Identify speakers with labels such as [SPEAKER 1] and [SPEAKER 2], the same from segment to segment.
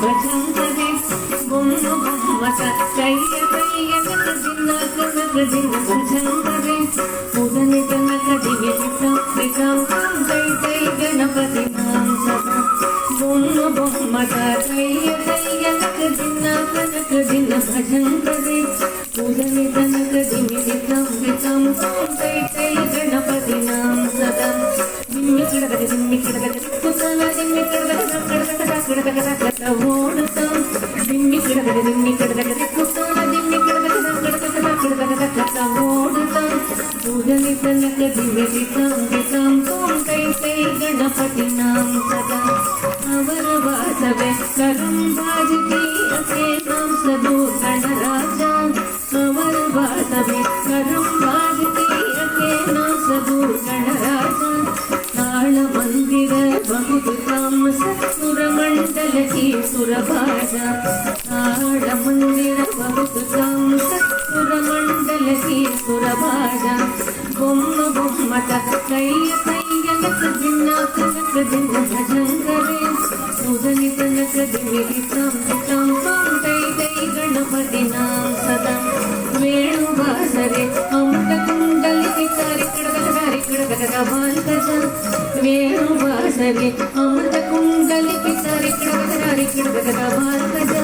[SPEAKER 1] ಭಜಂಕರೆ ಬೊಮ್ಮ ಬೊಮ್ಮತ ಕೈಯ ಕೈಯ ದಿನ ಕನಕ ದಿನ ಭಜಂಕರೆ ಉದನಿ ತನಕ ದಿವ್ಯ ವಿಕ್ರಂ ಕೈ ಕೈ ಗಣಪತಿ ನಾಮ ಸದಾ ಬೊಮ್ಮ ಬೊಮ್ಮತ ಕೈಯ ಕೈಯ ದಿನ ಕನಕ ದಿನ ಭಜಂಕರೆ ಉದನಿ ತನಕ ದಿವ್ಯ ವಿಕ್ರಂ ಕೈ ಕೈ ಗಣಪತಿ ನಾಮ ಸದಾ ದಿಮ್ಮಿ ಕಿಡಗದ ಕುಸಲ ದಿಮ್ಮಿ ಕಿಡಗದ ಓಡುತ್ತಾಂ ದಿಮ್ಮಿ ಕಿಡಗದ ಕುಸಲ ದಿಮ್ಮಿ ಕಿಡಗದ ಓಡುತ್ತಾಂ ಉದನಿ ತನಕ ದಿವ್ಯ ವಿಕ್ರಂ ಕೈ ಕೈ ಗಣಪತಿ ನಾಮ ಸದಾ ಅವರ ವಾಸವೇ ಕರಂ ಭಾಜತಿ ಅಸೇ ನಾಮ ಸದೋ ಗಣರಾಜ ಅವರ ವಾಸವೇ ಕರಂ ಭಾಜತಿ ಅಸೇ ನಾಮ ಸದೋ ಗಣರಾಜ ತಾಳ ಮಂದಿರ ಬಹುದು ತಾಮಸ ಸುರಮಂಡಲ ಕಿ ಸುರಭಾಜ ತಾಳ ಮಂದಿರ ಬಹುದು ತಾಮಸ ಸುರಮಂಡಲ ಕಿ ಸುರಭಾಜ ಬೊಮ್ಮ ಬೊಮ್ಮತ ಕೈಯ ಕೈಯ ದಿನ ಕನಕ ದಿನ ಭಜಂಕರೆ ಉದನಿ ತನಕ ದಿವ್ಯ ವಿಕ್ರಂ ಕೈ ಕೈ ಗಣಪತಿ ನಾಮ ಸದಾ ವೇಣುವಾಸರೆ ಅಮೃತ ಕುಂಡಲಿಕೆ ತಾರೆ ಕಿಡಗದ ಬಾಲ್ಕಜ ವೇಣುವಾಸರೆ ಅಮೃತ ಕುಂಡಲಿಕೆ ತಾರೆ ಕಿಡಗದ ಬಾಲ್ಕಜ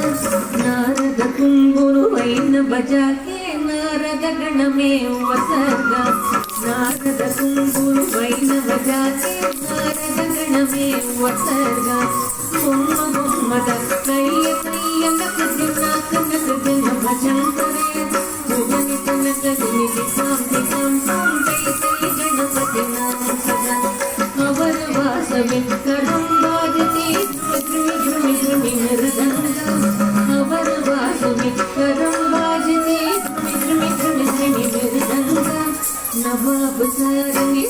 [SPEAKER 1] ನಾರದ ಕುಂಗುರು ವೈನ ಬಜಾಕೆ ನಾರದ ಗಣಮೇ ವಸರ್ಗ ನಾರದ ಕುಂಗುರು ವೈನ ಬಜಾಕೆ ನಾರದ ಗಣಮೇ ವಸರ್ಗ ಬೊಮ್ಮ ಬೊಮ್ಮದ ಕೈಯ ಕೈಯ ದಿನ ಕನಕ ದಿನ ಭಜಂಕರೆ ಉದನಿ ತನಕ ದಿನ ಕೈ ಕೈ ಗಣಪತಿ ನಾಮ ಸದಾ ಅವರ ವಾಸವೇ ಕರಂ ಭಾಜತಿ ಧೃಮಿ ಮೃದಂಗ ಅವರ ವಾಸವೇ ಕರಂ ಭಾಜತಿ ಧೃಮಿ ಮೃದಂಗ ನವಾಬ ಸಾರಂಗಿ